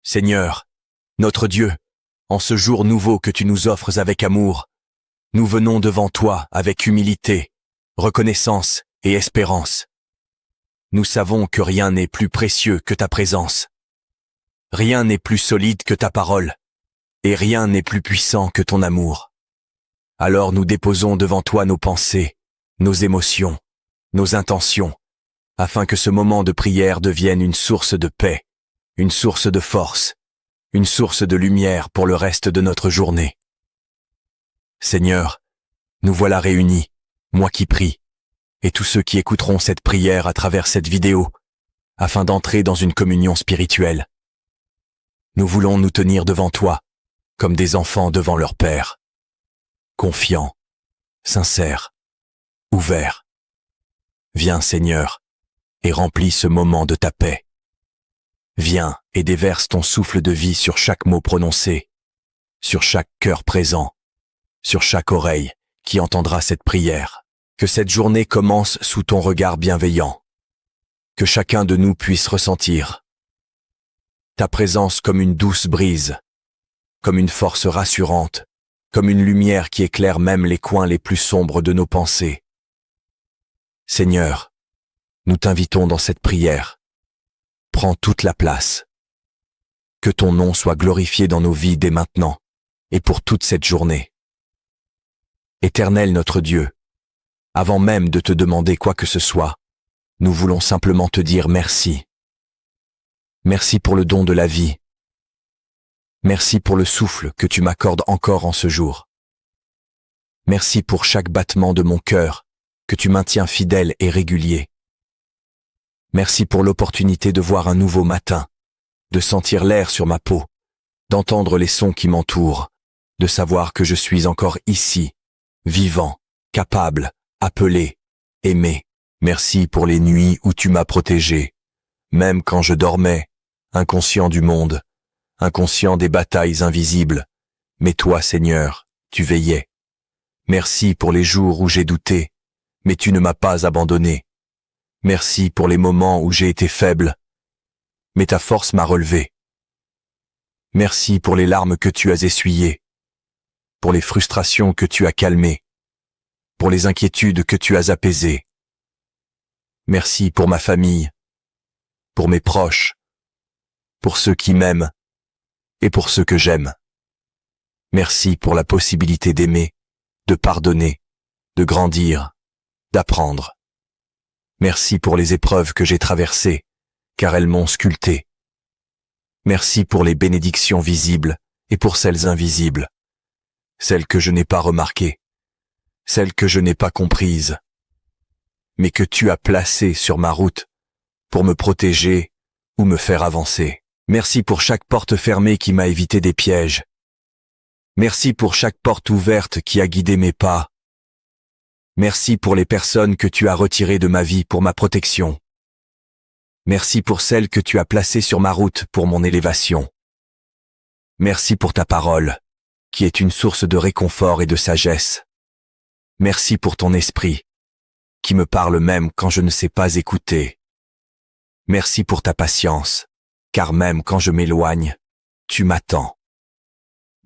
Seigneur, notre Dieu, en ce jour nouveau que tu nous offres avec amour, nous venons devant toi avec humilité, reconnaissance et espérance. Nous savons que rien n'est plus précieux que ta présence. Rien n'est plus solide que ta parole, et rien n'est plus puissant que ton amour. Alors nous déposons devant toi nos pensées, nos émotions, nos intentions, afin que ce moment de prière devienne une source de paix, une source de force, une source de lumière pour le reste de notre journée. Seigneur, nous voilà réunis, moi qui prie, et tous ceux qui écouteront cette prière à travers cette vidéo, afin d'entrer dans une communion spirituelle. Nous voulons nous tenir devant toi, comme des enfants devant leur Père, confiants, sincères, ouverts. Viens, Seigneur, et remplis ce moment de ta paix. Viens et déverse ton souffle de vie sur chaque mot prononcé, sur chaque cœur présent, sur chaque oreille qui entendra cette prière. Que cette journée commence sous ton regard bienveillant. Que chacun de nous puisse ressentir ta présence comme une douce brise, comme une force rassurante, comme une lumière qui éclaire même les coins les plus sombres de nos pensées. Seigneur, nous t'invitons dans cette prière. Prends toute la place. Que ton nom soit glorifié dans nos vies dès maintenant et pour toute cette journée. Éternel notre Dieu, avant même de te demander quoi que ce soit, nous voulons simplement te dire merci. Merci pour le don de la vie. Merci pour le souffle que tu m'accordes encore en ce jour. Merci pour chaque battement de mon cœur que tu maintiens fidèle et régulier. Merci pour l'opportunité de voir un nouveau matin, de sentir l'air sur ma peau, d'entendre les sons qui m'entourent, de savoir que je suis encore ici, vivant, capable, appelé, aimé. Merci pour les nuits où tu m'as protégé, même quand je dormais, inconscient du monde, inconscient des batailles invisibles. Mais toi, Seigneur, tu veillais. Merci pour les jours où j'ai douté, mais tu ne m'as pas abandonné. Merci pour les moments où j'ai été faible, mais ta force m'a relevé. Merci pour les larmes que tu as essuyées, pour les frustrations que tu as calmées, pour les inquiétudes que tu as apaisées. Merci pour ma famille, pour mes proches, pour ceux qui m'aiment et pour ceux que j'aime. Merci pour la possibilité d'aimer, de pardonner, de grandir, d'apprendre. Merci pour les épreuves que j'ai traversées, car elles m'ont sculpté. Merci pour les bénédictions visibles et pour celles invisibles, celles que je n'ai pas remarquées, celles que je n'ai pas comprises, mais que tu as placées sur ma route pour me protéger ou me faire avancer. Merci pour chaque porte fermée qui m'a évité des pièges. Merci pour chaque porte ouverte qui a guidé mes pas. Merci pour les personnes que tu as retirées de ma vie pour ma protection. Merci pour celles que tu as placées sur ma route pour mon élévation. Merci pour ta parole, qui est une source de réconfort et de sagesse. Merci pour ton esprit, qui me parle même quand je ne sais pas écouter. Merci pour ta patience, car même quand je m'éloigne, tu m'attends.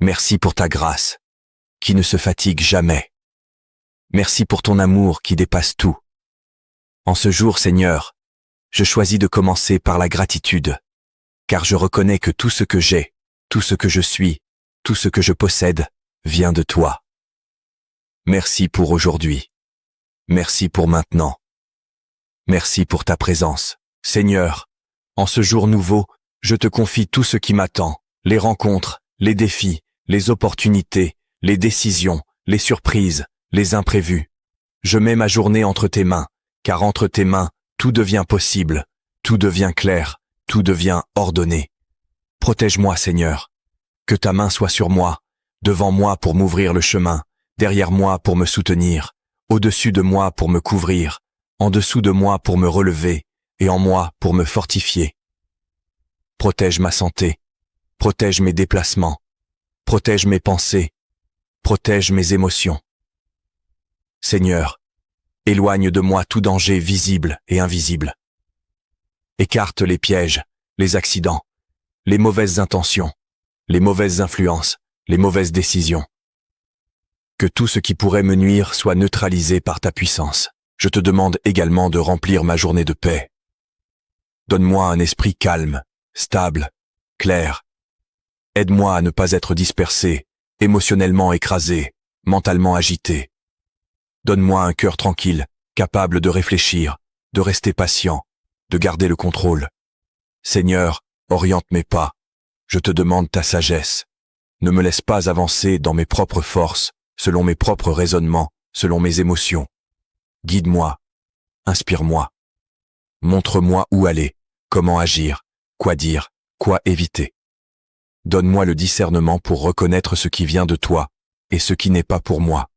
Merci pour ta grâce, qui ne se fatigue jamais. Merci pour ton amour qui dépasse tout. En ce jour, Seigneur, je choisis de commencer par la gratitude, car je reconnais que tout ce que j'ai, tout ce que je suis, tout ce que je possède, vient de toi. Merci pour aujourd'hui. Merci pour maintenant. Merci pour ta présence. Seigneur, en ce jour nouveau, je te confie tout ce qui m'attend, les rencontres, les défis, les opportunités, les décisions, les surprises, les imprévus. Je mets ma journée entre tes mains, car entre tes mains, tout devient possible, tout devient clair, tout devient ordonné. Protège-moi, Seigneur. Que ta main soit sur moi, devant moi pour m'ouvrir le chemin, derrière moi pour me soutenir, au-dessus de moi pour me couvrir, en dessous de moi pour me relever, et en moi pour me fortifier. Protège ma santé, protège mes déplacements, protège mes pensées, protège mes émotions. Seigneur, éloigne de moi tout danger visible et invisible. Écarte les pièges, les accidents, les mauvaises intentions, les mauvaises influences, les mauvaises décisions. Que tout ce qui pourrait me nuire soit neutralisé par ta puissance. Je te demande également de remplir ma journée de paix. Donne-moi un esprit calme, stable, clair. Aide-moi à ne pas être dispersé, émotionnellement écrasé, mentalement agité. Donne-moi un cœur tranquille, capable de réfléchir, de rester patient, de garder le contrôle. Seigneur, oriente mes pas. Je te demande ta sagesse. Ne me laisse pas avancer dans mes propres forces, selon mes propres raisonnements, selon mes émotions. Guide-moi, inspire-moi. Montre-moi où aller, comment agir, quoi dire, quoi éviter. Donne-moi le discernement pour reconnaître ce qui vient de toi et ce qui n'est pas pour moi.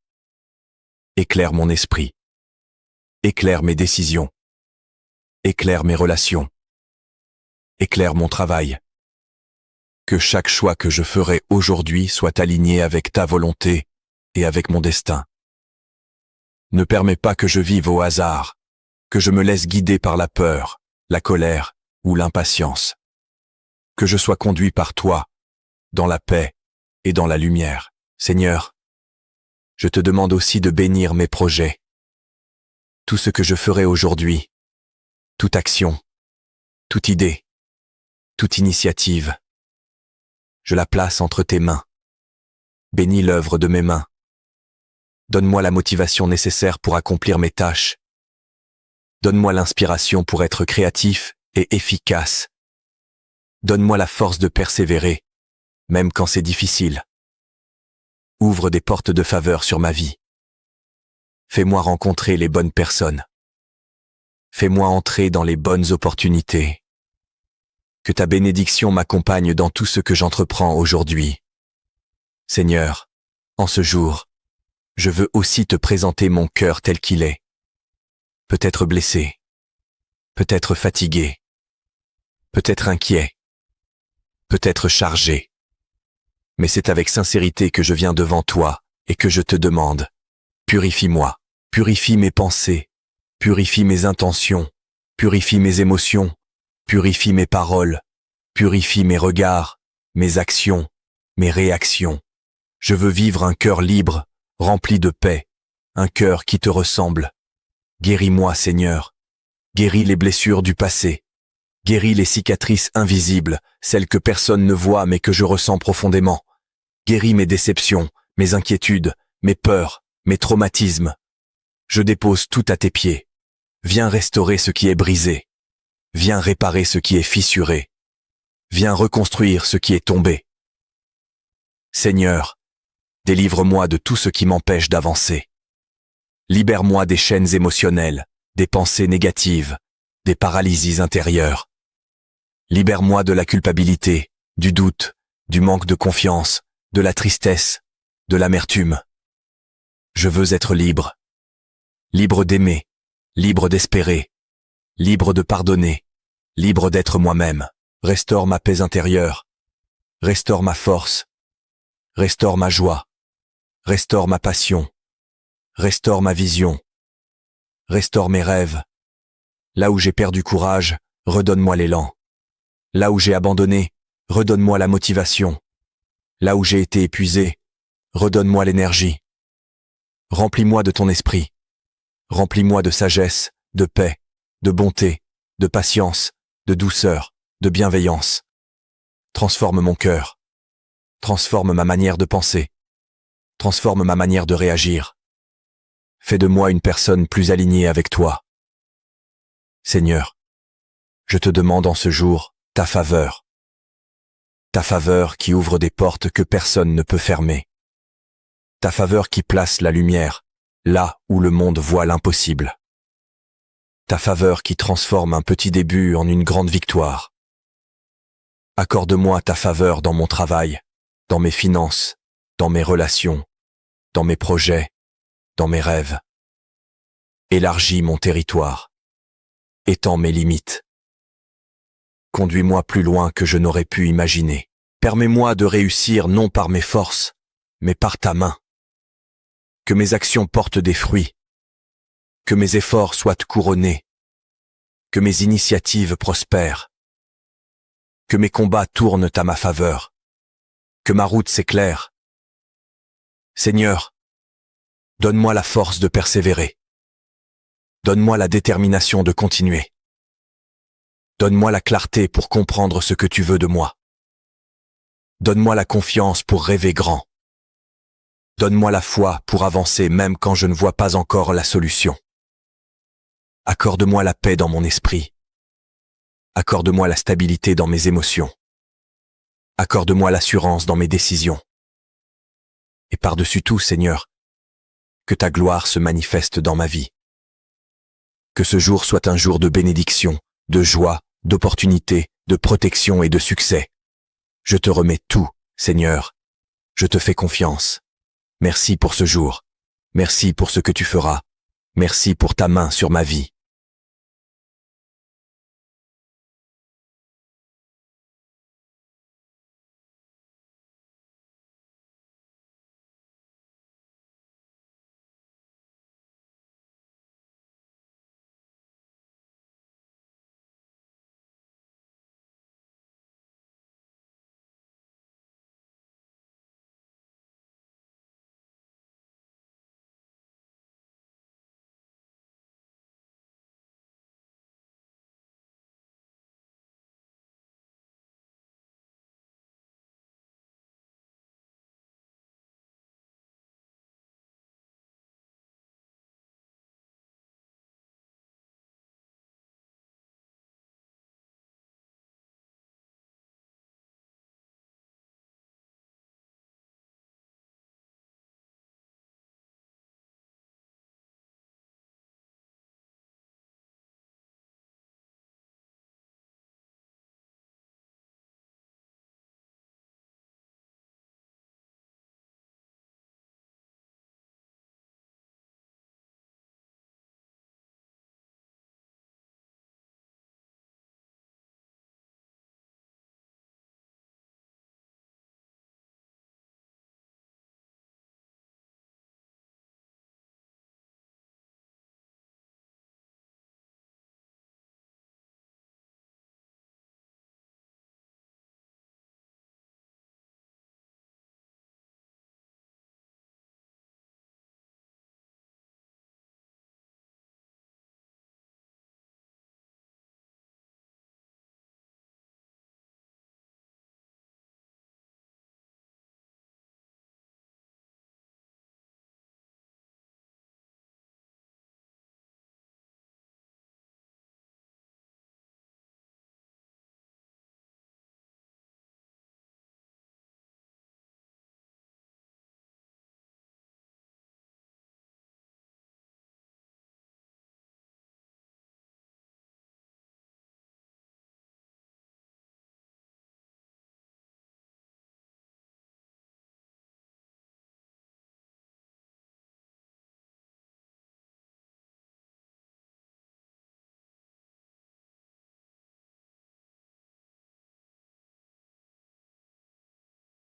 Éclaire mon esprit. Éclaire mes décisions. Éclaire mes relations. Éclaire mon travail. Que chaque choix que je ferai aujourd'hui soit aligné avec ta volonté et avec mon destin. Ne permets pas que je vive au hasard, que je me laisse guider par la peur, la colère ou l'impatience. Que je sois conduit par toi, dans la paix et dans la lumière. Seigneur, je te demande aussi de bénir mes projets. Tout ce que je ferai aujourd'hui, toute action, toute idée, toute initiative, je la place entre tes mains. Bénis l'œuvre de mes mains. Donne-moi la motivation nécessaire pour accomplir mes tâches. Donne-moi l'inspiration pour être créatif et efficace. Donne-moi la force de persévérer, même quand c'est difficile. Ouvre des portes de faveur sur ma vie. Fais-moi rencontrer les bonnes personnes. Fais-moi entrer dans les bonnes opportunités. Que ta bénédiction m'accompagne dans tout ce que j'entreprends aujourd'hui. Seigneur, en ce jour, je veux aussi te présenter mon cœur tel qu'il est. Peut-être blessé, peut-être fatigué, peut-être inquiet, peut-être chargé. Mais c'est avec sincérité que je viens devant toi et que je te demande, purifie-moi, purifie mes pensées, purifie mes intentions, purifie mes émotions, purifie mes paroles, purifie mes regards, mes actions, mes réactions. Je veux vivre un cœur libre, rempli de paix, un cœur qui te ressemble. Guéris-moi, Seigneur. Guéris les blessures du passé. Guéris les cicatrices invisibles, celles que personne ne voit mais que je ressens profondément. Guéris mes déceptions, mes inquiétudes, mes peurs, mes traumatismes. Je dépose tout à tes pieds. Viens restaurer ce qui est brisé. Viens réparer ce qui est fissuré. Viens reconstruire ce qui est tombé. Seigneur, délivre-moi de tout ce qui m'empêche d'avancer. Libère-moi des chaînes émotionnelles, des pensées négatives, des paralysies intérieures. Libère-moi de la culpabilité, du doute, du manque de confiance, de la tristesse, de l'amertume. Je veux être libre. Libre d'aimer, libre d'espérer, libre de pardonner, libre d'être moi-même. Restaure ma paix intérieure. Restaure ma force. Restaure ma joie. Restaure ma passion. Restaure ma vision. Restaure mes rêves. Là où j'ai perdu courage, redonne-moi l'élan. Là où j'ai abandonné, redonne-moi la motivation. Là où j'ai été épuisé, redonne-moi l'énergie. Remplis-moi de ton esprit. Remplis-moi de sagesse, de paix, de bonté, de patience, de douceur, de bienveillance. Transforme mon cœur. Transforme ma manière de penser. Transforme ma manière de réagir. Fais de moi une personne plus alignée avec toi. Seigneur, je te demande en ce jour ta faveur. Ta faveur qui ouvre des portes que personne ne peut fermer. Ta faveur qui place la lumière là où le monde voit l'impossible. Ta faveur qui transforme un petit début en une grande victoire. Accorde-moi ta faveur dans mon travail, dans mes finances, dans mes relations, dans mes projets, dans mes rêves. Élargis mon territoire. Étends mes limites. Conduis-moi plus loin que je n'aurais pu imaginer. Permets-moi de réussir non par mes forces, mais par ta main. Que mes actions portent des fruits. Que mes efforts soient couronnés. Que mes initiatives prospèrent. Que mes combats tournent à ma faveur. Que ma route s'éclaire. Seigneur, donne-moi la force de persévérer. Donne-moi la détermination de continuer. Donne-moi la clarté pour comprendre ce que tu veux de moi. Donne-moi la confiance pour rêver grand. Donne-moi la foi pour avancer même quand je ne vois pas encore la solution. Accorde-moi la paix dans mon esprit. Accorde-moi la stabilité dans mes émotions. Accorde-moi l'assurance dans mes décisions. Et par-dessus tout, Seigneur, que ta gloire se manifeste dans ma vie. Que ce jour soit un jour de bénédiction, de joie, d'opportunité, de protection et de succès. Je te remets tout, Seigneur. Je te fais confiance. Merci pour ce jour. Merci pour ce que tu feras. Merci pour ta main sur ma vie.